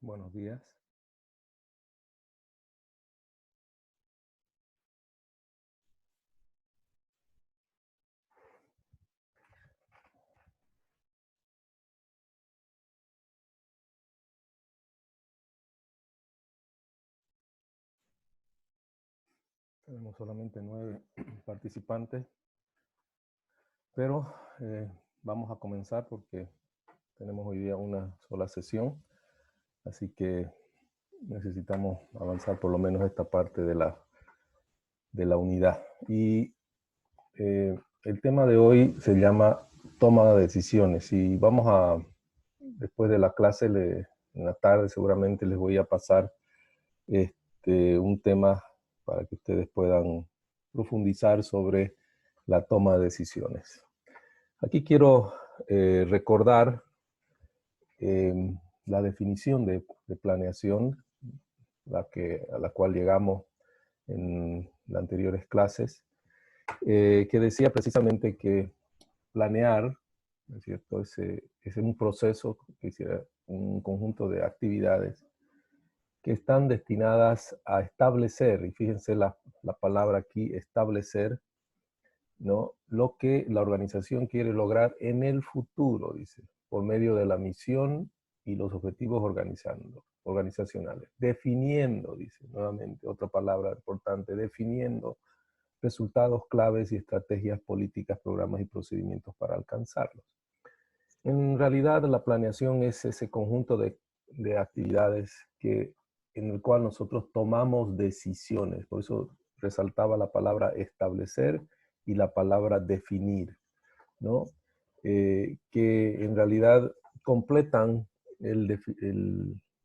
Buenos días. Tenemos solamente 9 participantes, pero vamos a comenzar porque tenemos hoy día una sola sesión, así que necesitamos avanzar por lo menos esta parte de la unidad. Y el tema de hoy se llama toma de decisiones, y vamos a, después de la clase, en la tarde seguramente les voy a pasar un tema para que ustedes puedan profundizar sobre la toma de decisiones. Aquí quiero recordar la definición de planeación, a la cual llegamos en las anteriores clases, que decía precisamente que planear, ¿no es cierto?, es un proceso, un conjunto de actividades que están destinadas a establecer, y fíjense la palabra aquí, establecer, ¿no?, lo que la organización quiere lograr en el futuro, dice, por medio de la misión y los objetivos organizacionales. Definiendo, dice, nuevamente, otra palabra importante, definiendo resultados claves y estrategias políticas, programas y procedimientos para alcanzarlos. En realidad, la planeación es ese conjunto de actividades en el cual nosotros tomamos decisiones. Por eso resaltaba la palabra establecer y la palabra definir, ¿no? Que en realidad completan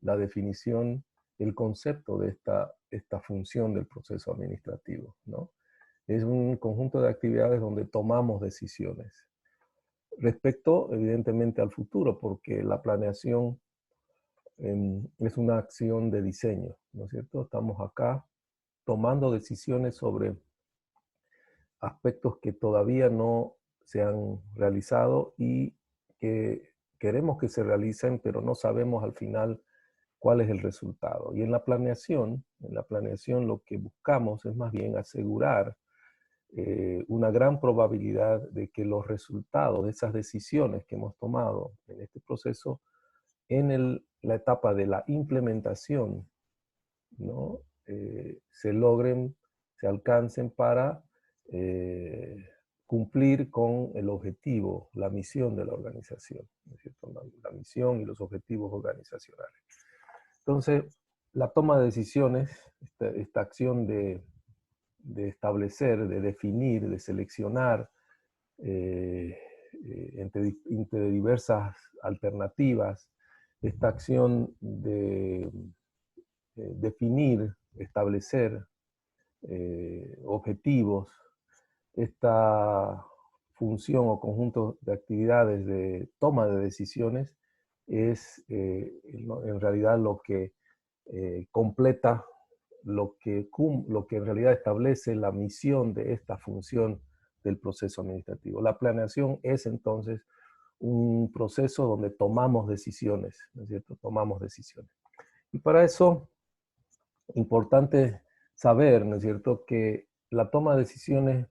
la definición, el concepto de esta función del proceso administrativo, ¿no? Es un conjunto de actividades donde tomamos decisiones respecto, evidentemente, al futuro, porque la planeación es una acción de diseño, ¿no es cierto? Estamos acá tomando decisiones sobre aspectos que todavía no se han realizado y que queremos que se realicen, pero no sabemos al final cuál es el resultado. Y en la planeación lo que buscamos es más bien asegurar una gran probabilidad de que los resultados de esas decisiones que hemos tomado en este proceso, en la etapa de la implementación, ¿no?, se logren, se alcancen para cumplir con el objetivo, la misión de la organización, ¿no es cierto? La misión y los objetivos organizacionales. Entonces, la toma de decisiones, esta acción de establecer, de definir, de seleccionar entre diversas alternativas, esta acción de definir, establecer objetivos, esta función o conjunto de actividades de toma de decisiones es en realidad lo que completa, lo que en realidad establece la misión de esta función del proceso administrativo. La planeación es entonces un proceso donde tomamos decisiones, ¿no es cierto? Tomamos decisiones. Y para eso, importante saber, ¿no es cierto?, que la toma de decisiones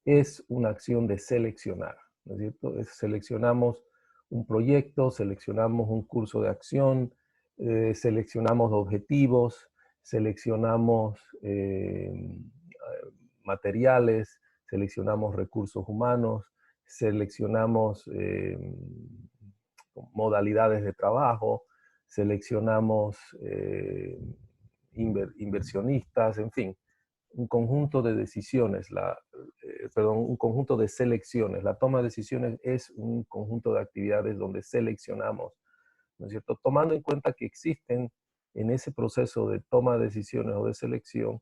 es una acción de seleccionar, ¿no es cierto? Seleccionamos un proyecto, seleccionamos un curso de acción, seleccionamos objetivos, seleccionamos materiales, seleccionamos recursos humanos, seleccionamos modalidades de trabajo, seleccionamos inversionistas, en fin, un conjunto de decisiones, un conjunto de selecciones. La toma de decisiones es un conjunto de actividades donde seleccionamos, ¿no es cierto?, tomando en cuenta que existen en ese proceso de toma de decisiones o de selección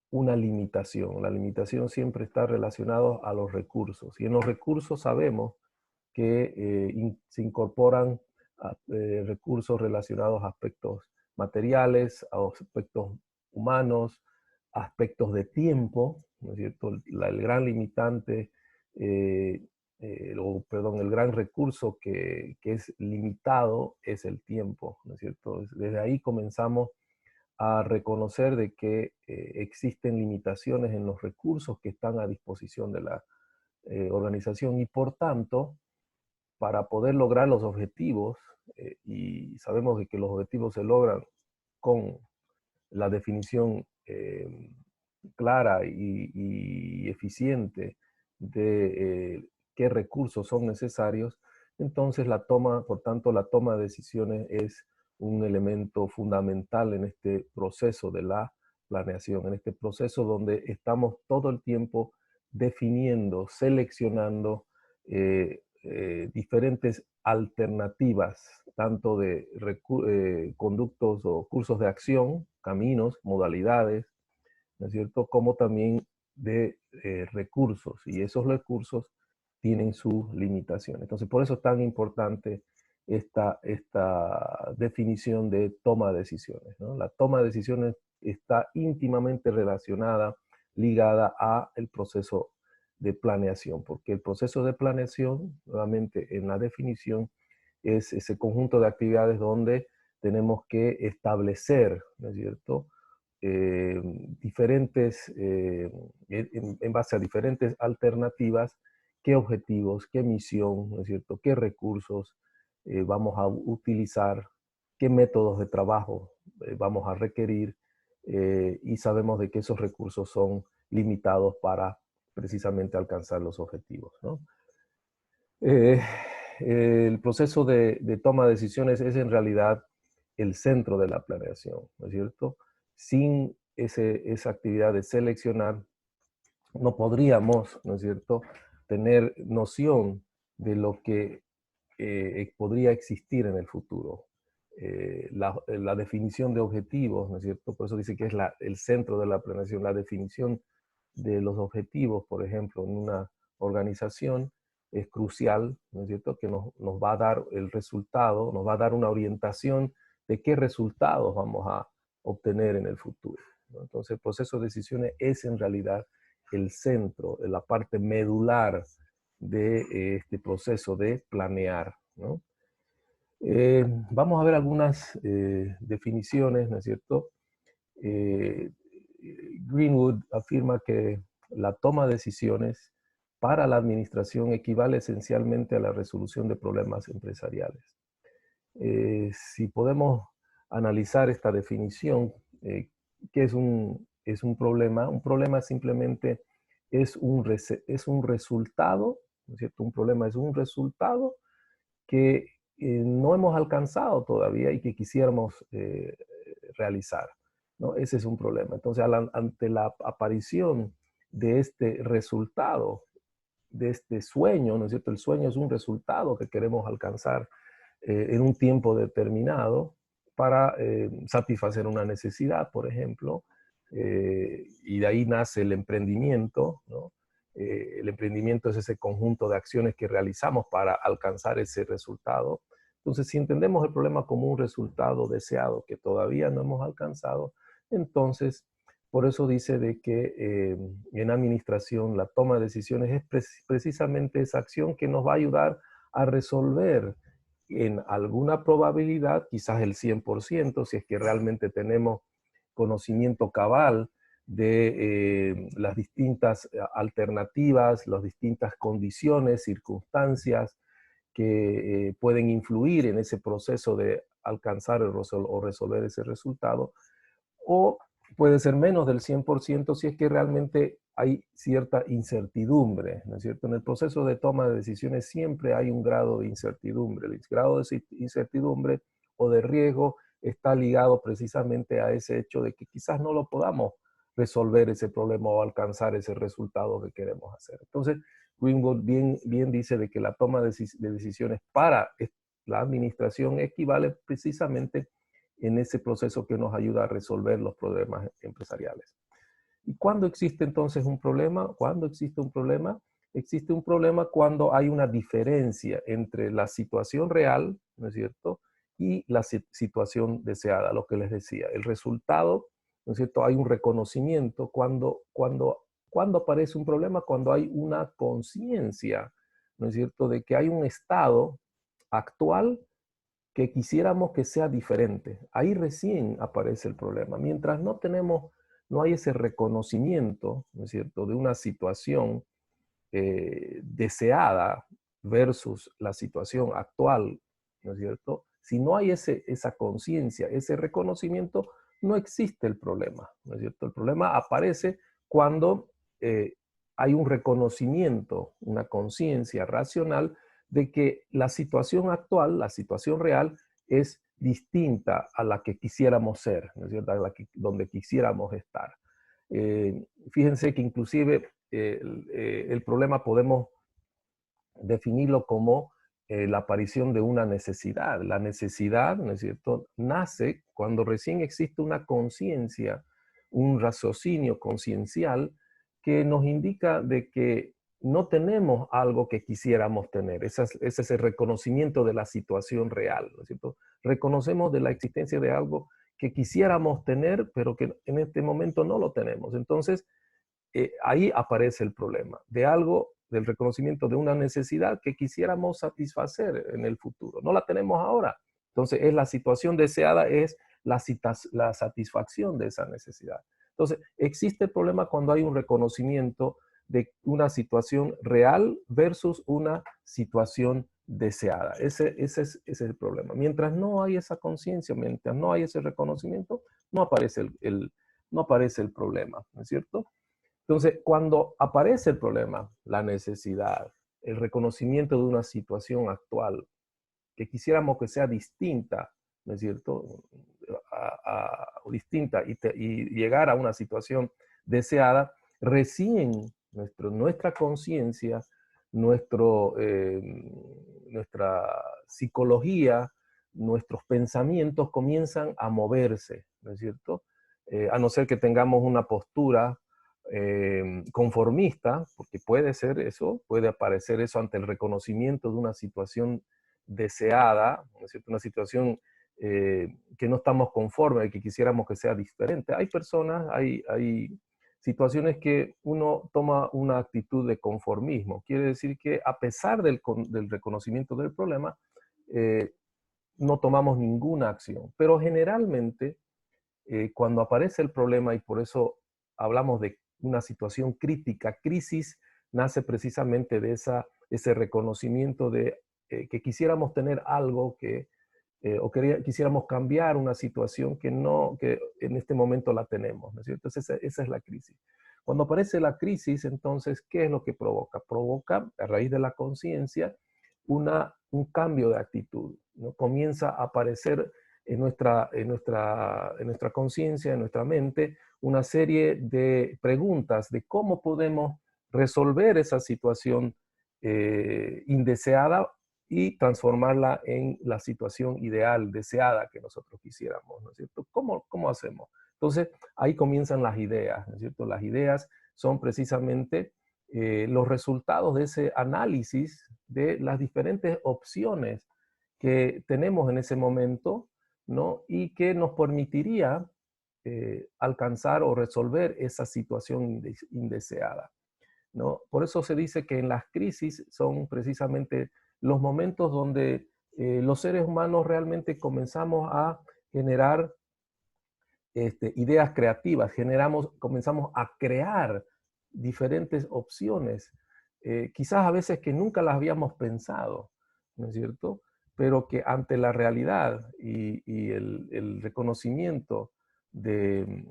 una limitación. La limitación siempre está relacionada a los recursos, y en los recursos sabemos que se incorporan recursos relacionados a aspectos materiales, a aspectos humanos, aspectos de tiempo, ¿no es cierto? El gran limitante el gran recurso que es limitado es el tiempo, ¿no es cierto? Desde ahí comenzamos a reconocer de que existen limitaciones en los recursos que están a disposición de la organización y por tanto, para poder lograr los objetivos, y sabemos de que los objetivos se logran con la definición clara y eficiente de qué recursos son necesarios, entonces por tanto, la toma de decisiones es un elemento fundamental en este proceso de la planeación, en este proceso donde estamos todo el tiempo definiendo, seleccionando diferentes alternativas, tanto de conductos o cursos de acción, caminos, modalidades, ¿no es cierto? Como también de recursos, y esos recursos tienen sus limitaciones. Entonces, por eso es tan importante esta definición de toma de decisiones, ¿no? La toma de decisiones está íntimamente relacionada, ligada al proceso de planeación, porque el proceso de planeación, nuevamente en la definición, es ese conjunto de actividades donde tenemos que establecer, ¿no es cierto?, en base a diferentes alternativas, qué objetivos, qué misión, ¿no es cierto?, qué recursos vamos a utilizar, qué métodos de trabajo vamos a requerir, y sabemos de que esos recursos son limitados para precisamente alcanzar los objetivos, ¿no? Eh, el proceso de toma de decisiones es en realidad el centro de la planeación, ¿no es cierto? Sin esa actividad de seleccionar, no podríamos, ¿no es cierto?, tener noción de lo que podría existir en el futuro. La definición de objetivos, ¿no es cierto? Por eso dice que es el centro de la planeación, la definición de los objetivos, por ejemplo, en una organización es crucial, ¿no es cierto?, que nos va a dar el resultado, nos va a dar una orientación de qué resultados vamos a obtener en el futuro, ¿no? Entonces, el proceso de decisiones es en realidad el centro, la parte medular de este proceso de planear, ¿no? Vamos a ver algunas definiciones, ¿no es cierto? Eh, Greenwood afirma que la toma de decisiones para la administración equivale esencialmente a la resolución de problemas empresariales. Si podemos analizar esta definición, ¿qué es un problema? Un problema simplemente es un resultado, ¿no es cierto? Un problema es un resultado que no hemos alcanzado todavía y que quisiéramos realizar, ¿no? Ese es un problema. Entonces, ante la aparición de este resultado, de este sueño, ¿no es cierto? El sueño es un resultado que queremos alcanzar en un tiempo determinado para satisfacer una necesidad, por ejemplo, y de ahí nace el emprendimiento, ¿no? El emprendimiento es ese conjunto de acciones que realizamos para alcanzar ese resultado. Entonces, si entendemos el problema como un resultado deseado que todavía no hemos alcanzado, entonces, por eso dice de que en administración la toma de decisiones es precisamente esa acción que nos va a ayudar a resolver en alguna probabilidad, quizás el 100%, si es que realmente tenemos conocimiento cabal de las distintas alternativas, las distintas condiciones, circunstancias que pueden influir en ese proceso de alcanzar o resolver ese resultado, o puede ser menos del 100% si es que realmente hay cierta incertidumbre, ¿no es cierto? En el proceso de toma de decisiones siempre hay un grado de incertidumbre. El grado de incertidumbre o de riesgo está ligado precisamente a ese hecho de que quizás no lo podamos resolver ese problema o alcanzar ese resultado que queremos hacer. Entonces, Greenwood bien dice de que la toma de decisiones para la administración equivale precisamente en ese proceso que nos ayuda a resolver los problemas empresariales. ¿Y cuándo existe entonces un problema? ¿Cuándo existe un problema? Existe un problema cuando hay una diferencia entre la situación real, ¿no es cierto?, y la situación deseada, lo que les decía. El resultado, ¿no es cierto?, hay un reconocimiento cuando aparece un problema, cuando hay una conciencia ¿no es cierto?, de que hay un estado actual que quisiéramos que sea diferente. Ahí recién aparece el problema. Mientras no hay ese reconocimiento, ¿no es cierto?, de una situación deseada versus la situación actual, ¿no es cierto? Si no hay esa conciencia, ese reconocimiento, no existe el problema, ¿no es cierto? El problema aparece cuando hay un reconocimiento, una conciencia racional de que la situación actual, la situación real, es distinta a la que quisiéramos ser, ¿no es cierto? Donde quisiéramos estar. Fíjense que inclusive el problema podemos definirlo como la aparición de una necesidad. La necesidad, ¿no es cierto?, nace cuando recién existe una conciencia, un raciocinio conciencial que nos indica de que no tenemos algo que quisiéramos tener. Ese es el reconocimiento de la situación real, ¿no es cierto? Reconocemos de la existencia de algo que quisiéramos tener, pero que en este momento no lo tenemos. Entonces, ahí aparece el problema, del reconocimiento de una necesidad que quisiéramos satisfacer en el futuro. No la tenemos ahora. Entonces, la situación deseada es la satisfacción de esa necesidad. Entonces, existe el problema cuando hay un reconocimiento de una situación real versus una situación deseada. Ese es el problema. Mientras no hay esa conciencia, mientras no hay ese reconocimiento, no aparece el problema, ¿no es cierto? Entonces, cuando aparece el problema, la necesidad, el reconocimiento de una situación actual que quisiéramos que sea distinta, ¿no es cierto? Distinta y llegar a una situación deseada, recién nuestra conciencia, nuestra psicología, nuestros pensamientos comienzan a moverse, ¿no es cierto? A no ser que tengamos una postura conformista, porque puede ser eso, puede aparecer eso ante el reconocimiento de una situación deseada, ¿no es cierto?, una situación que no estamos conformes, que quisiéramos que sea diferente. Hay personas, hay situaciones que uno toma una actitud de conformismo. Quiere decir que a pesar del reconocimiento del problema, eh, no tomamos ninguna acción. Pero generalmente, cuando aparece el problema, y por eso hablamos de una situación crítica, crisis nace precisamente de ese reconocimiento de que quisiéramos tener algo quisiéramos cambiar una situación que en este momento la tenemos, ¿no es cierto? Esa es la crisis. Cuando aparece la crisis, entonces, ¿qué es lo que provoca? Provoca, a raíz de la conciencia, un cambio de actitud, ¿no? Comienza a aparecer en nuestra conciencia, en nuestra mente, una serie de preguntas de cómo podemos resolver esa situación indeseada y transformarla en la situación ideal, deseada que nosotros quisiéramos, ¿no es cierto? ¿Cómo hacemos? Entonces, ahí comienzan las ideas, ¿no es cierto? Las ideas son precisamente los resultados de ese análisis de las diferentes opciones que tenemos en ese momento, ¿no? Y que nos permitiría alcanzar o resolver esa situación indeseada, ¿no? Por eso se dice que en las crisis son precisamente los momentos donde los seres humanos realmente comenzamos a generar ideas creativas, comenzamos a crear diferentes opciones, quizás a veces que nunca las habíamos pensado, ¿no es cierto? Pero que ante la realidad y el reconocimiento de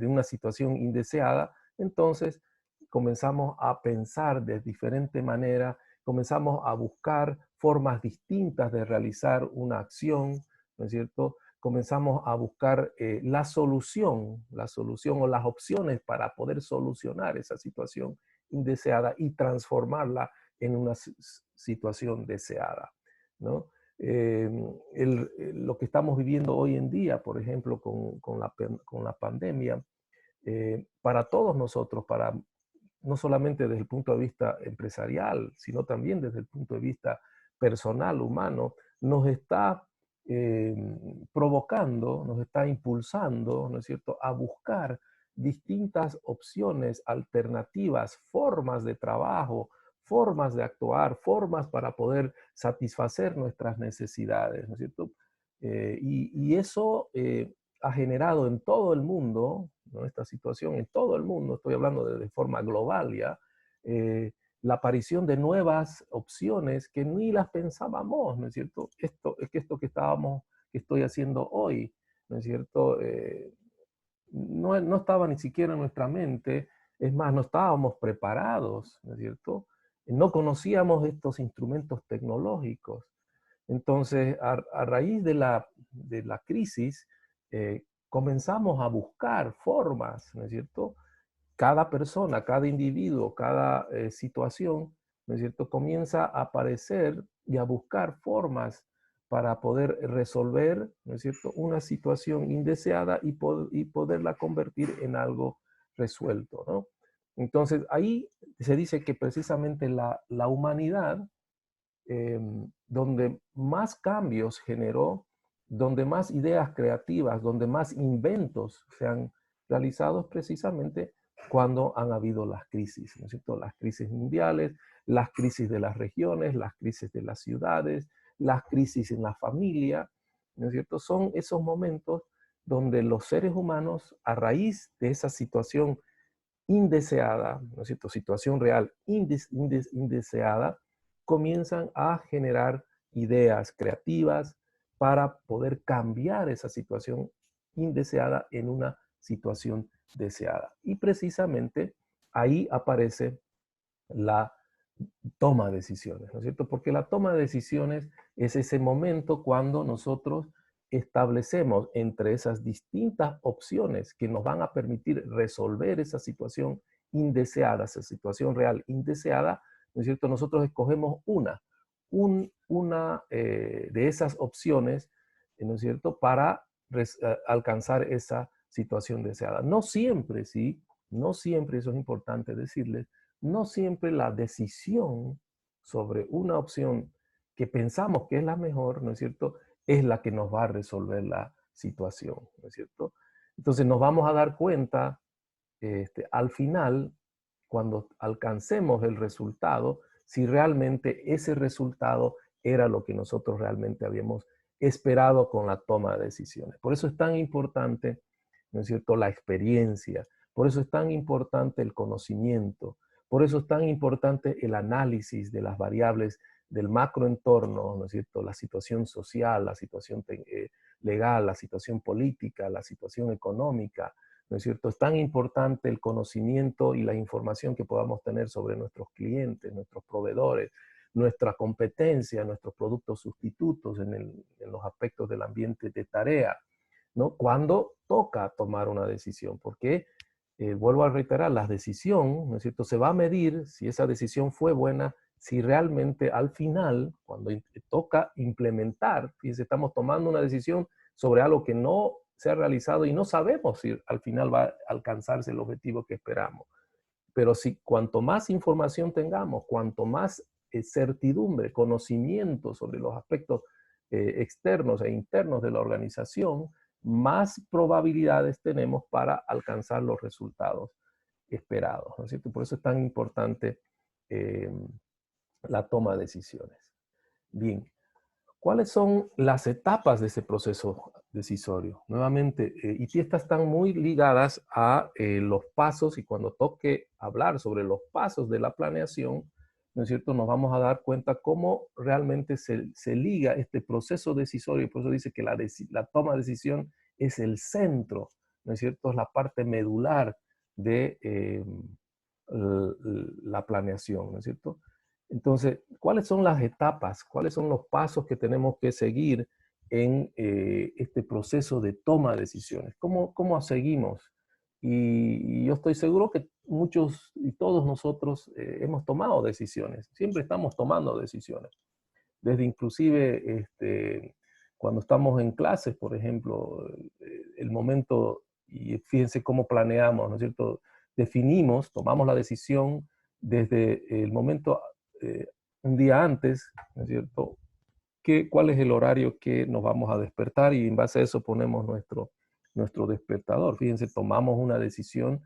una situación indeseada, entonces comenzamos a pensar de diferente manera, comenzamos a buscar formas distintas de realizar una acción, ¿no es cierto? Comenzamos a buscar la solución o las opciones para poder solucionar esa situación indeseada y transformarla en una situación deseada, ¿no? Lo que estamos viviendo hoy en día, por ejemplo, con la pandemia, para todos nosotros, no solamente desde el punto de vista empresarial, sino también desde el punto de vista personal, humano, nos está eh, provocando, nos está impulsando, ¿no es cierto?, a buscar distintas opciones, alternativas, formas de trabajo, formas de actuar, formas para poder satisfacer nuestras necesidades, ¿no es cierto? Y eso ha generado en todo el mundo, ¿no? Esta situación en todo el mundo, estoy hablando de forma global ya, la aparición de nuevas opciones que ni las pensábamos, ¿no es cierto? Esto que estoy haciendo hoy, ¿no es cierto? No estaba ni siquiera en nuestra mente, es más, no estábamos preparados, ¿no es cierto? No conocíamos estos instrumentos tecnológicos. Entonces, a raíz de la crisis, comenzamos a buscar formas, ¿no es cierto? Cada persona, cada individuo, cada situación, ¿no es cierto?, comienza a aparecer y a buscar formas para poder resolver, ¿no es cierto?, una situación indeseada y poderla convertir en algo resuelto, ¿no? Entonces, ahí se dice que precisamente la humanidad, donde más cambios generó, donde más ideas creativas, donde más inventos se han realizado es precisamente cuando han habido las crisis, ¿no es cierto? Las crisis mundiales, las crisis de las regiones, las crisis de las ciudades, las crisis en la familia, ¿no es cierto? Son esos momentos donde los seres humanos, a raíz de esa situación indeseada, ¿no es cierto? Situación real indeseada, comienzan a generar ideas creativas para poder cambiar esa situación indeseada en una situación deseada. Y precisamente ahí aparece la toma de decisiones, ¿no es cierto? Porque la toma de decisiones es ese momento cuando nosotros establecemos entre esas distintas opciones que nos van a permitir resolver esa situación indeseada, esa situación real indeseada, ¿no es cierto? Nosotros escogemos una de esas opciones, ¿no es cierto?, para alcanzar esa situación deseada. No siempre, sí, no siempre, eso es importante decirles, no siempre la decisión sobre una opción que pensamos que es la mejor, ¿no es cierto?, es la que nos va a resolver la situación, ¿no es cierto? Entonces nos vamos a dar cuenta al final, cuando alcancemos el resultado, si realmente ese resultado era lo que nosotros realmente habíamos esperado con la toma de decisiones. Por eso es tan importante, ¿no es cierto?, la experiencia, por eso es tan importante el conocimiento, por eso es tan importante el análisis de las variables del macroentorno, ¿no es cierto?, la situación social, la situación legal, la situación política, la situación económica, ¿no es cierto? Es tan importante el conocimiento y la información que podamos tener sobre nuestros clientes, nuestros proveedores, nuestra competencia, nuestros productos sustitutos en los aspectos del ambiente de tarea, ¿no? Cuando toca tomar una decisión, porque, vuelvo a reiterar, la decisión, ¿no es cierto?, se va a medir si esa decisión fue buena, si realmente al final, cuando toca implementar, fíjense, estamos tomando una decisión sobre algo que no se ha realizado y no sabemos si al final va a alcanzarse el objetivo que esperamos. Pero si cuanto más información tengamos, cuanto más certidumbre, conocimiento sobre los aspectos externos e internos de la organización, más probabilidades tenemos para alcanzar los resultados esperados, ¿no es cierto? Por eso es tan importante eh, la toma de decisiones. Bien, ¿cuáles son las etapas de ese proceso decisorio? Nuevamente, y estas están muy ligadas a los pasos, y cuando toque hablar sobre los pasos de la planeación, ¿no es cierto?, nos vamos a dar cuenta cómo realmente se liga este proceso decisorio, y por eso dice que la toma de decisión es el centro, ¿no es cierto?, es la parte medular de la planeación, ¿no es cierto? Entonces, ¿cuáles son las etapas? ¿Cuáles son los pasos que tenemos que seguir en este proceso de toma de decisiones? ¿Cómo seguimos? Y yo estoy seguro que muchos y todos nosotros hemos tomado decisiones. Siempre estamos tomando decisiones. Desde inclusive cuando estamos en clases, por ejemplo, el momento, y fíjense cómo planeamos, ¿no es cierto? Definimos, tomamos la decisión desde el momento, eh, un día antes, ¿no es cierto? ¿Cuál es el horario que nos vamos a despertar? Y en base a eso ponemos nuestro despertador. Fíjense, tomamos una decisión,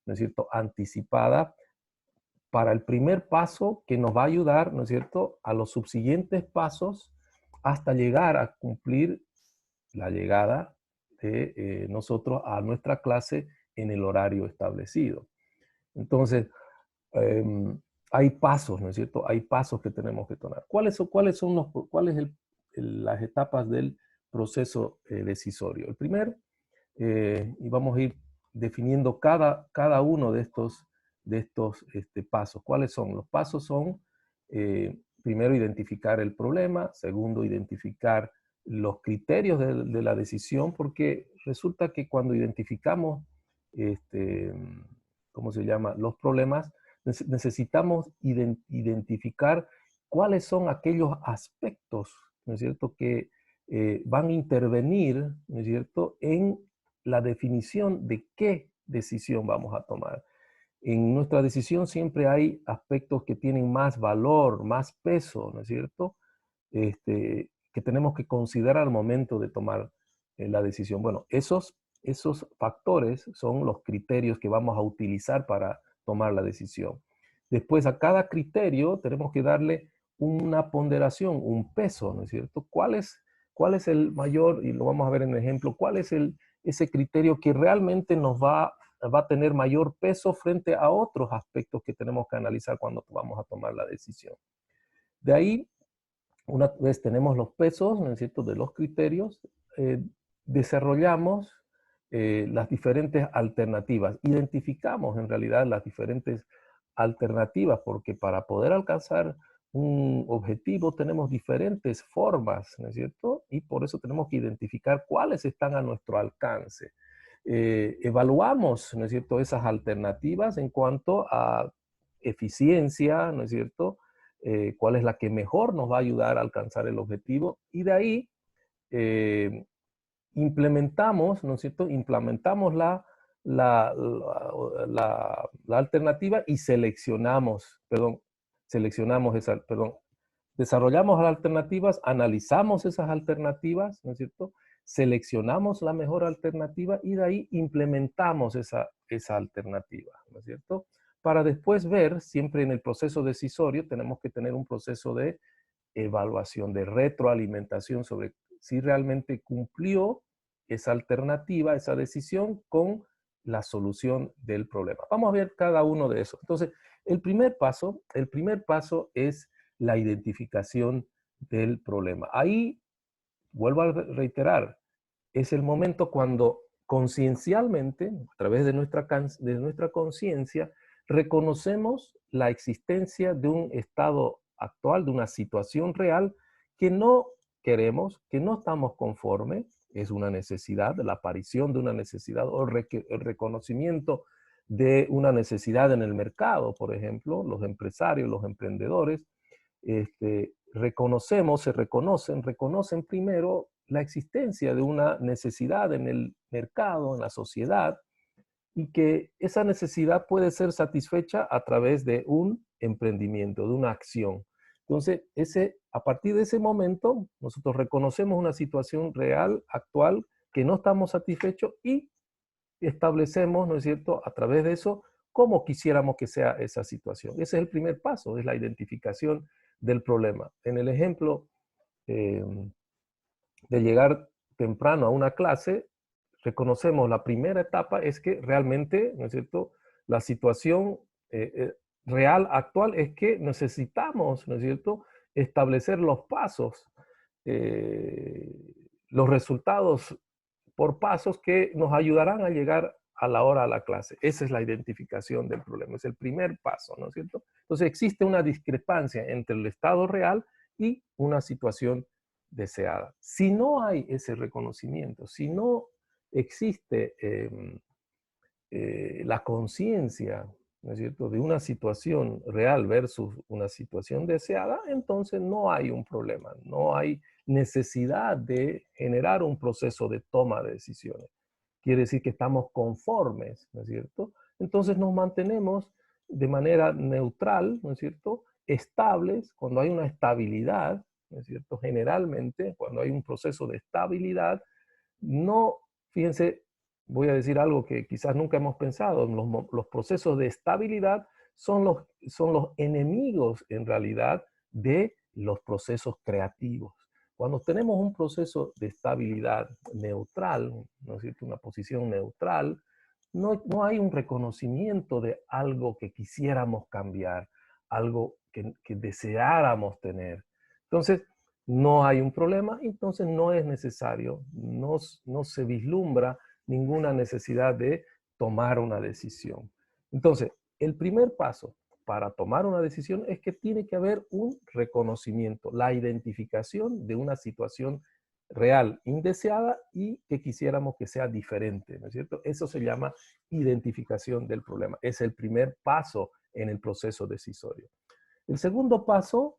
¿no es cierto?, anticipada para el primer paso que nos va a ayudar, ¿no es cierto?, a los subsiguientes pasos hasta llegar a cumplir la llegada de nosotros a nuestra clase en el horario establecido. Entonces, hay pasos, ¿no es cierto? Hay pasos que tenemos que tomar. ¿Cuáles son las etapas del proceso decisorio? El primer, y vamos a ir definiendo cada uno de estos pasos. ¿Cuáles son? Los pasos son, primero, identificar el problema. Segundo, identificar los criterios de la decisión, porque resulta que cuando identificamos, ¿cómo se llama?, los problemas, necesitamos identificar cuáles son aquellos aspectos, ¿no es cierto?, que van a intervenir, ¿no es cierto?, en la definición de qué decisión vamos a tomar. En nuestra decisión siempre hay aspectos que tienen más valor, más peso, ¿no es cierto?, que tenemos que considerar al momento de tomar la decisión. Bueno, esos factores son los criterios que vamos a utilizar para tomar la decisión. Después, a cada criterio tenemos que darle una ponderación, un peso, ¿no es cierto? ¿Cuál es el mayor, y lo vamos a ver en el ejemplo, cuál es ese criterio que realmente nos va a tener mayor peso frente a otros aspectos que tenemos que analizar cuando vamos a tomar la decisión? De ahí, una vez tenemos los pesos, ¿no es cierto?, de los criterios, desarrollamos las diferentes alternativas. Identificamos en realidad las diferentes alternativas, porque para poder alcanzar un objetivo tenemos diferentes formas, ¿no es cierto? Y por eso tenemos que identificar cuáles están a nuestro alcance. Evaluamos, ¿no es cierto?, esas alternativas en cuanto a eficiencia, ¿no es cierto?, cuál es la que mejor nos va a ayudar a alcanzar el objetivo, y de ahí implementamos, ¿no es cierto?, implementamos la alternativa y desarrollamos las alternativas, analizamos esas alternativas, ¿no es cierto?, seleccionamos la mejor alternativa y de ahí implementamos esa alternativa, ¿no es cierto? Para después ver, siempre en el proceso decisorio, tenemos que tener un proceso de evaluación, de retroalimentación sobre si realmente cumplió esa alternativa, esa decisión con la solución del problema. Vamos a ver cada uno de esos. Entonces, el primer paso es la identificación del problema. Ahí, vuelvo a reiterar, es el momento cuando conciencialmente, a través de nuestra conciencia, reconocemos la existencia de un estado actual, de una situación real que no queremos, que no estamos conformes, es una necesidad, la aparición de una necesidad o el reconocimiento de una necesidad en el mercado, por ejemplo, los empresarios, los emprendedores, reconocen primero la existencia de una necesidad en el mercado, en la sociedad, y que esa necesidad puede ser satisfecha a través de un emprendimiento, de una acción. Entonces, a partir de ese momento, nosotros reconocemos una situación real, actual, que no estamos satisfechos y establecemos, ¿no es cierto?, a través de eso, cómo quisiéramos que sea esa situación. Ese es el primer paso, es la identificación del problema. En el ejemplo de llegar temprano a una clase, reconocemos la primera etapa es que realmente, ¿no es cierto?, la situación real, actual, es que necesitamos, ¿no es cierto?, establecer los pasos, eh, los resultados por pasos que nos ayudarán a llegar a la hora a la clase. Esa es la identificación del problema, es el primer paso, ¿no es cierto? Entonces existe una discrepancia entre el estado real y una situación deseada. Si no hay ese reconocimiento, si no existe la conciencia, ¿no es cierto?, de una situación real versus una situación deseada, entonces no hay un problema, no hay necesidad de generar un proceso de toma de decisiones. Quiere decir que estamos conformes, ¿no es cierto? Entonces nos mantenemos de manera neutral, ¿no es cierto?, estables, cuando hay una estabilidad, ¿no es cierto?, generalmente, cuando hay un proceso de estabilidad, no, fíjense, voy a decir algo que quizás nunca hemos pensado, los procesos de estabilidad son los enemigos en realidad de los procesos creativos. Cuando tenemos un proceso de estabilidad neutral, ¿no es cierto? Una posición neutral, no hay un reconocimiento de algo que quisiéramos cambiar, algo que deseáramos tener. Entonces, no hay un problema, entonces no es necesario, no se vislumbra ninguna necesidad de tomar una decisión. Entonces, el primer paso para tomar una decisión es que tiene que haber un reconocimiento, la identificación de una situación real, indeseada y que quisiéramos que sea diferente, ¿no es cierto? Eso se llama identificación del problema. Es el primer paso en el proceso decisorio. El segundo paso,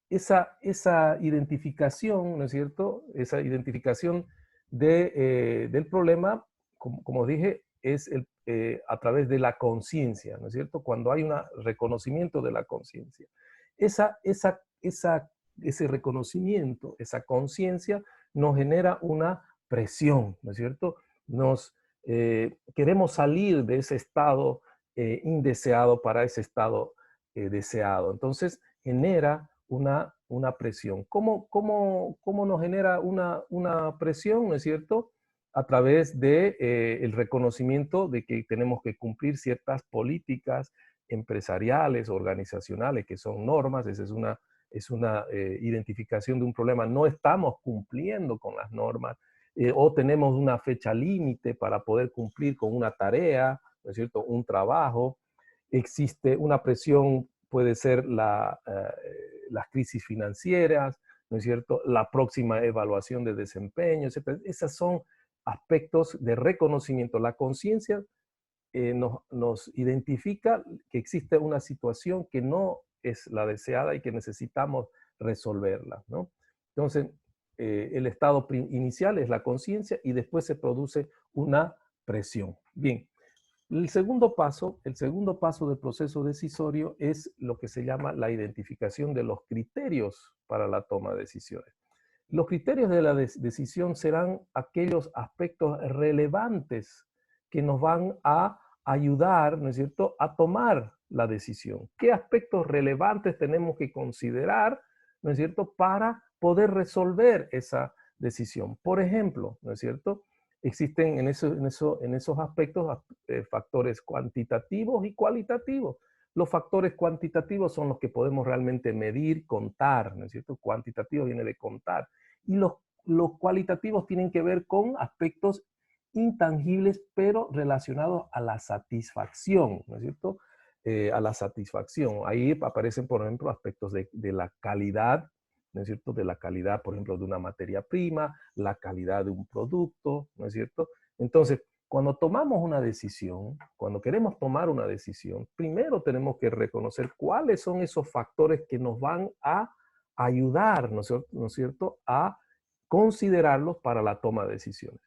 esa identificación, ¿no es cierto? Esa identificación del problema, como dije, es a través de la conciencia, ¿no es cierto? Cuando hay un reconocimiento de la conciencia. Ese reconocimiento, esa conciencia, nos genera una presión, ¿no es cierto? Queremos salir de ese estado indeseado para ese estado deseado. Entonces, genera una presión. ¿Cómo nos genera una presión, no es cierto? A través de, el reconocimiento de que tenemos que cumplir ciertas políticas empresariales, organizacionales, que son normas. Esa es una identificación de un problema. No estamos cumpliendo con las normas, o tenemos una fecha límite para poder cumplir con una tarea, ¿no es cierto? Un trabajo. Existe una presión, puede ser las crisis financieras, ¿no es cierto? La próxima evaluación de desempeño, etc. Esos son aspectos de reconocimiento. La conciencia nos identifica que existe una situación que no es la deseada y que necesitamos resolverla, ¿no? Entonces, el estado inicial es la conciencia y después se produce una presión. Bien, el segundo paso del proceso decisorio es lo que se llama la identificación de los criterios para la toma de decisiones. Los criterios de la decisión serán aquellos aspectos relevantes que nos van a ayudar, ¿no es cierto?, a tomar la decisión. ¿Qué aspectos relevantes tenemos que considerar, ¿no es cierto?, para poder resolver esa decisión? Por ejemplo, ¿no es cierto?, existen en esos aspectos factores cuantitativos y cualitativos. Los factores cuantitativos son los que podemos realmente medir, contar, ¿no es cierto? Cuantitativo viene de contar. Y los cualitativos tienen que ver con aspectos intangibles, pero relacionados a la satisfacción, ¿no es cierto? A la satisfacción. Ahí aparecen, por ejemplo, aspectos de la calidad, ¿no es cierto? De la calidad, por ejemplo, de una materia prima, la calidad de un producto, ¿no es cierto? Entonces, cuando tomamos una decisión, cuando queremos tomar una decisión, primero tenemos que reconocer cuáles son esos factores que nos van a ayudar, ¿no es cierto?, a considerarlos para la toma de decisiones.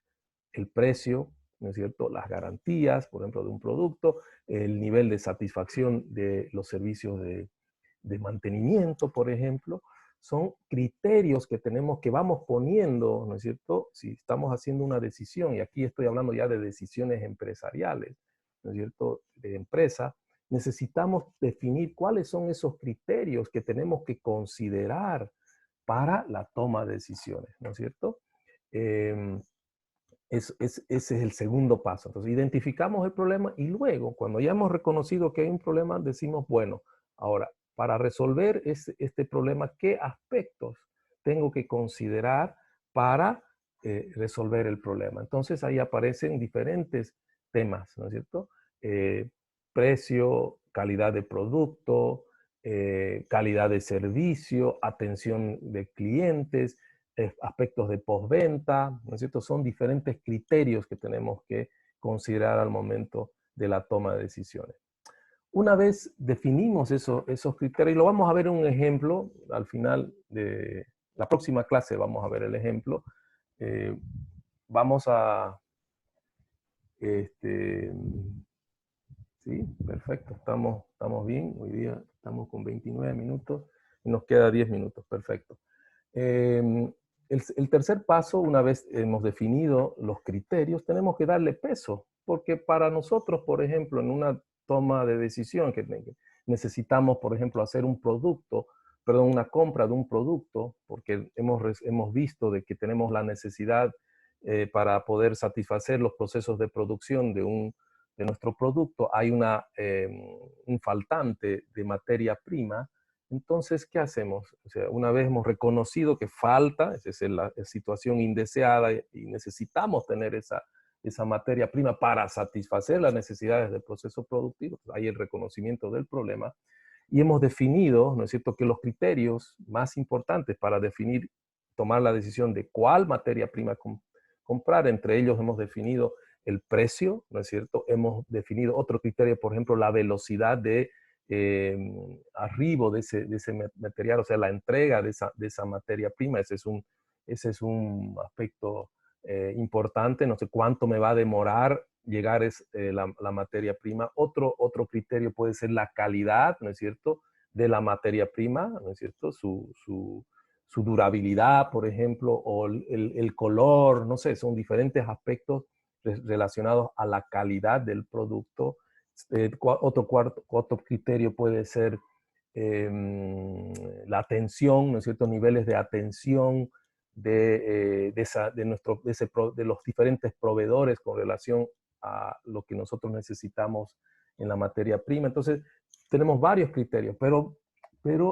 El precio, ¿no es cierto?, las garantías, por ejemplo, de un producto, el nivel de satisfacción de los servicios de mantenimiento, por ejemplo, son criterios que vamos poniendo, ¿no es cierto? Si estamos haciendo una decisión, y aquí estoy hablando ya de decisiones empresariales, ¿no es cierto?, de empresa, necesitamos definir cuáles son esos criterios que tenemos que considerar para la toma de decisiones, ¿no es cierto? Ese es el segundo paso. Entonces, identificamos el problema y luego, cuando ya hemos reconocido que hay un problema, decimos, bueno, ahora, para resolver este problema, ¿qué aspectos tengo que considerar para resolver el problema? Entonces, ahí aparecen diferentes temas, ¿no es cierto? Precio, calidad de producto, calidad de servicio, atención de clientes, aspectos de postventa, ¿no es cierto? Son diferentes criterios que tenemos que considerar al momento de la toma de decisiones. Una vez definimos esos criterios, y lo vamos a ver en un ejemplo, al final de la próxima clase vamos a ver el ejemplo, vamos a, sí, perfecto, estamos bien, hoy día estamos con 29 minutos y nos queda 10 minutos, perfecto. El tercer paso, una vez hemos definido los criterios, tenemos que darle peso, porque para nosotros, por ejemplo, en una toma de decisión, que necesitamos, por ejemplo, hacer un producto, perdón, una compra de un producto, porque hemos visto de que tenemos la necesidad para poder satisfacer los procesos de producción de nuestro producto, hay un faltante de materia prima. Entonces, ¿qué hacemos? O sea, una vez hemos reconocido que falta, esa es la situación indeseada y necesitamos tener esa materia prima para satisfacer las necesidades del proceso productivo, hay el reconocimiento del problema, y hemos definido, ¿no es cierto?, que los criterios más importantes para definir, tomar la decisión de cuál materia prima comprar, entre ellos hemos definido el precio, ¿no es cierto? Hemos definido otro criterio, por ejemplo, la velocidad de arribo de ese material, o sea, la entrega de esa materia prima. Ese es un aspecto importante. No sé cuánto me va a demorar llegar la materia prima. Otro criterio puede ser la calidad, ¿no es cierto?, de la materia prima, ¿no es cierto?, su durabilidad, por ejemplo, o el color, no sé, son diferentes aspectos relacionados a la calidad del producto. Otro criterio puede ser la atención, ¿no es cierto?, niveles de atención de los diferentes proveedores con relación a lo que nosotros necesitamos en la materia prima. Entonces, tenemos varios criterios, pero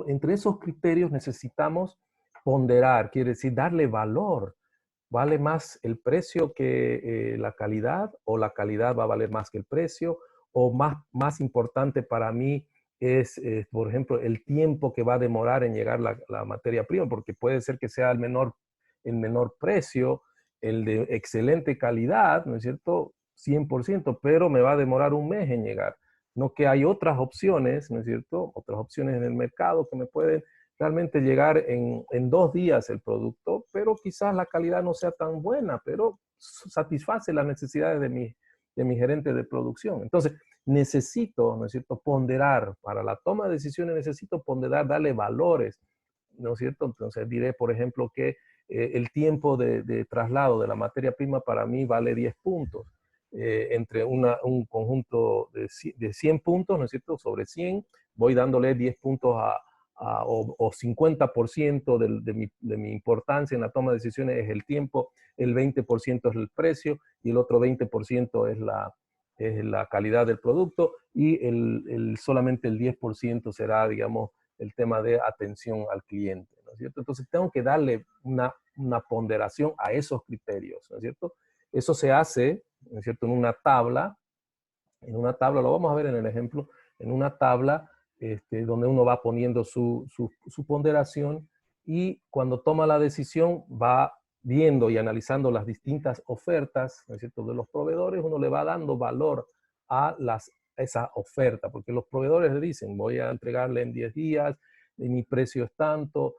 entre esos criterios necesitamos ponderar, quiere decir darle valor. ¿Vale más el precio que la calidad? ¿O la calidad va a valer más que el precio? ¿O más importante para mí es, por ejemplo, el tiempo que va a demorar en llegar la materia prima? Porque puede ser que sea el menor precio, el de excelente calidad, ¿no es cierto?, 100%, pero me va a demorar un mes en llegar. No que hay otras opciones, ¿no es cierto?, otras opciones en el mercado que me pueden realmente llegar en 2 días el producto, pero quizás la calidad no sea tan buena, pero satisface las necesidades de mi gerente de producción. Entonces, necesito, ¿no es cierto?, ponderar. Para la toma de decisiones necesito ponderar, darle valores, ¿no es cierto? Entonces diré, por ejemplo, que el tiempo de traslado de la materia prima para mí vale 10 puntos. Entre un conjunto de 100 puntos, ¿no es cierto?, sobre 100, voy dándole 10 puntos o 50% de mi importancia en la toma de decisiones es el tiempo, el 20% es el precio y el otro 20% es la calidad del producto, y solamente el 10% será, digamos, el tema de atención al cliente, ¿no es cierto? Entonces tengo que darle una ponderación a esos criterios, ¿no es cierto? Eso se hace, ¿no es cierto?, en una tabla, lo vamos a ver en el ejemplo, en una tabla donde uno va poniendo su ponderación, y cuando toma la decisión va viendo y analizando las distintas ofertas, ¿no es cierto?, de los proveedores. Uno le va dando valor a esa oferta, porque los proveedores le dicen, voy a entregarle en 10 días, mi precio es tanto,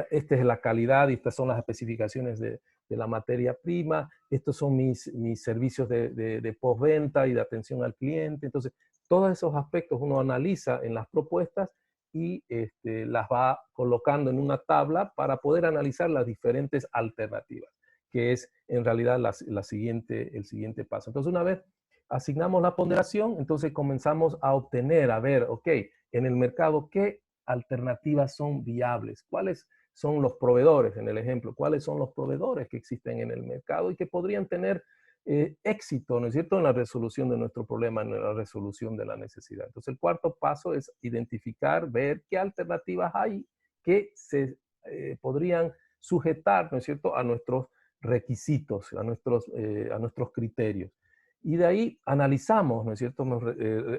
esta es la calidad y estas son las especificaciones de la materia prima, estos son mis servicios de postventa y de atención al cliente. Entonces, todos esos aspectos uno analiza en las propuestas y las va colocando en una tabla para poder analizar las diferentes alternativas, que es en realidad el siguiente paso. Entonces, una vez asignamos la ponderación, entonces comenzamos a obtener, a ver, ok, en el mercado, ¿qué alternativas son viables? ¿Cuáles son los proveedores, en el ejemplo? ¿Cuáles son los proveedores que existen en el mercado y que podrían tener éxito, ¿no es cierto?, en la resolución de nuestro problema, en la resolución de la necesidad? Entonces, el cuarto paso es identificar, ver qué alternativas hay que se podrían sujetar, ¿no es cierto?, a nuestros requisitos, a nuestros criterios. Y de ahí analizamos, ¿no es cierto?,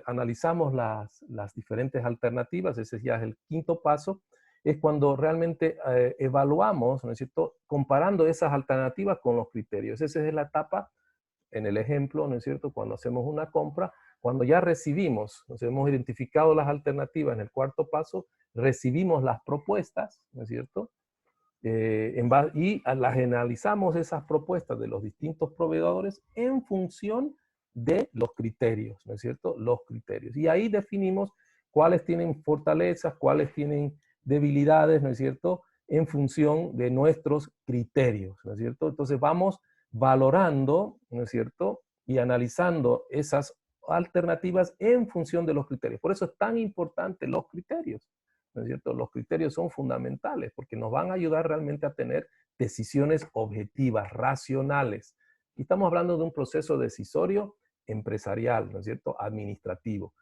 analizamos las diferentes alternativas. Ese ya es el quinto paso, es cuando realmente evaluamos, ¿no es cierto?, comparando esas alternativas con los criterios. Esa es la etapa, en el ejemplo, ¿no es cierto?, cuando hacemos una compra, cuando ya recibimos, nos hemos identificado las alternativas en el cuarto paso, recibimos las propuestas, ¿no es cierto?, y las analizamos, esas propuestas de los distintos proveedores en función de los criterios, ¿no es cierto?, los criterios. Y ahí definimos cuáles tienen fortalezas, cuáles tienen debilidades, ¿no es cierto?, en función de nuestros criterios, ¿no es cierto? Entonces vamos valorando, ¿no es cierto?, y analizando esas alternativas en función de los criterios. Por eso es tan importante los criterios, ¿no es cierto? Los criterios son fundamentales porque nos van a ayudar realmente a tener decisiones objetivas, racionales. Y estamos hablando de un proceso decisorio empresarial, ¿no es cierto? Administrativo.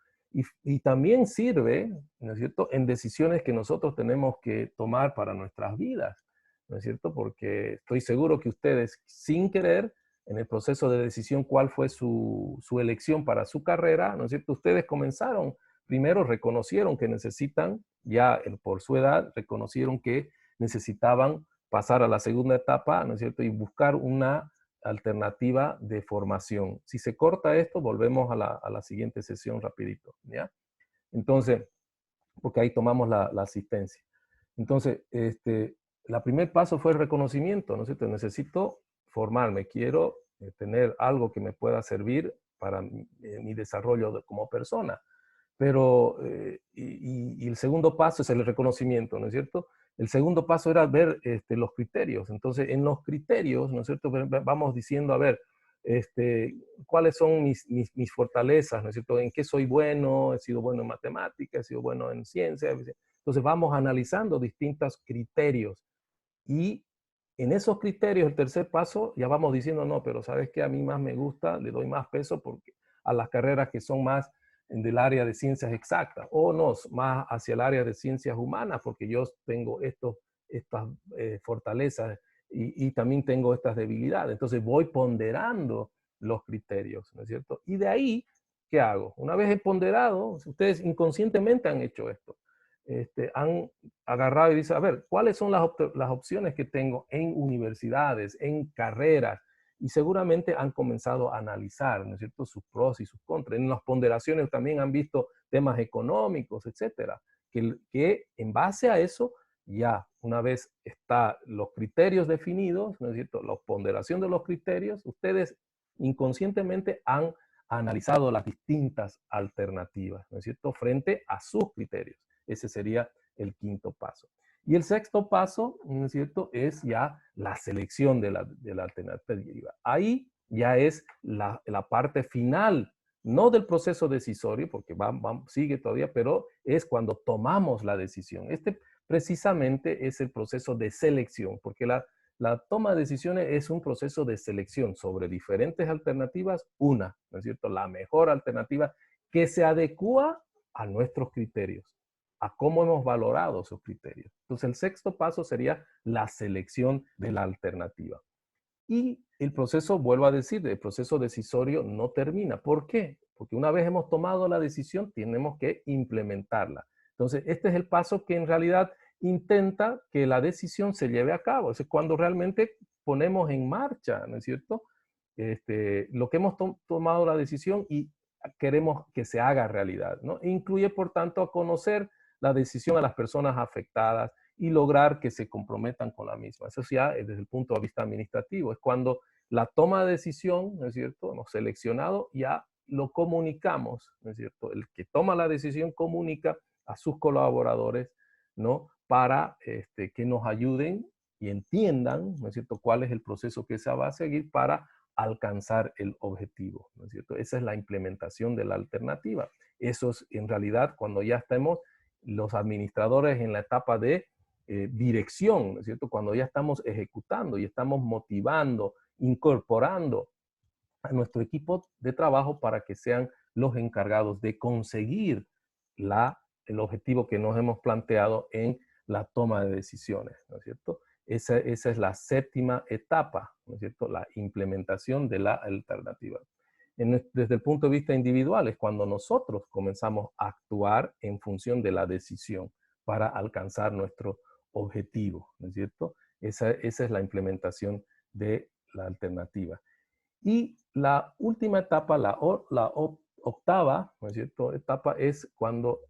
Y también sirve, ¿no es cierto?, en decisiones que nosotros tenemos que tomar para nuestras vidas, ¿no es cierto? Porque estoy seguro que ustedes, sin querer, en el proceso de decisión cuál fue su elección para su carrera, ¿no es cierto? Ustedes comenzaron, primero reconocieron que necesitan, ya por su edad, reconocieron que necesitaban pasar a la segunda etapa, ¿no es cierto? Y buscar una alternativa de formación. Si se corta esto, volvemos a la siguiente sesión rapidito, ¿ya? Entonces, porque ahí tomamos la asistencia. Entonces, el primer paso fue el reconocimiento, ¿no es cierto? Necesito formarme, quiero tener algo que me pueda servir para mi desarrollo como persona. Pero, y el segundo paso es el reconocimiento, ¿no es cierto? El segundo paso era ver los criterios. Entonces, en los criterios, ¿no es cierto? Vamos diciendo, a ver, cuáles son mis fortalezas, ¿no es cierto? En qué soy bueno, he sido bueno en matemáticas, he sido bueno en ciencia. Entonces, vamos analizando distintos criterios. Y en esos criterios, el tercer paso, ya vamos diciendo, no, pero ¿sabes qué? A mí más me gusta, le doy más peso porque a las carreras que son más del área de ciencias exactas, o no, más hacia el área de ciencias humanas, porque yo tengo estas fortalezas y también tengo estas debilidades. Entonces voy ponderando los criterios, ¿no es cierto? Y de ahí, ¿qué hago? Una vez he ponderado, ustedes inconscientemente han hecho esto, han agarrado y dicen, a ver, ¿cuáles son las opciones que tengo en universidades, en carreras? Y seguramente han comenzado a analizar, ¿no es cierto?, sus pros y sus contras. En las ponderaciones también han visto temas económicos, etcétera, que en base a eso, ya una vez están los criterios definidos, ¿no es cierto?, la ponderación de los criterios, ustedes inconscientemente han analizado las distintas alternativas, ¿no es cierto?, frente a sus criterios. Ese sería el quinto paso. Y el sexto paso, ¿no es cierto?, es ya la selección de la alternativa. Ahí ya es la parte final, no del proceso decisorio, porque sigue todavía, pero es cuando tomamos la decisión. Precisamente es el proceso de selección, porque la toma de decisiones es un proceso de selección sobre diferentes alternativas, ¿no es cierto?, la mejor alternativa que se adecua a nuestros criterios, a cómo hemos valorado esos criterios. Entonces, el sexto paso sería la selección de la alternativa. Y el proceso, vuelvo a decir, el proceso decisorio no termina. ¿Por qué? Porque una vez hemos tomado la decisión, tenemos que implementarla. Entonces, este es el paso que en realidad intenta que la decisión se lleve a cabo. Es cuando realmente ponemos en marcha, ¿no es cierto?, lo que hemos tomado la decisión y queremos que se haga realidad, ¿no? Incluye, por tanto, a conocer la decisión a las personas afectadas y lograr que se comprometan con la misma. Eso ya desde el punto de vista administrativo. Es cuando la toma de decisión, ¿no es cierto?, hemos seleccionado, ya lo comunicamos, ¿no es cierto? El que toma la decisión comunica a sus colaboradores, ¿no?, para que nos ayuden y entiendan, ¿no es cierto?, cuál es el proceso que se va a seguir para alcanzar el objetivo, ¿no es cierto? Esa es la implementación de la alternativa. Eso es en realidad cuando ya estemos los administradores en la etapa de dirección, ¿no es cierto? Cuando ya estamos ejecutando y estamos motivando, incorporando a nuestro equipo de trabajo para que sean los encargados de conseguir el objetivo que nos hemos planteado en la toma de decisiones, ¿no es cierto? Esa es la séptima etapa, ¿no es cierto? La implementación de la alternativa. Desde el punto de vista individual es cuando nosotros comenzamos a actuar en función de la decisión para alcanzar nuestro objetivo, ¿no es cierto? Esa es la implementación de la alternativa. Y la última etapa, la octava, ¿no es cierto?, etapa es cuando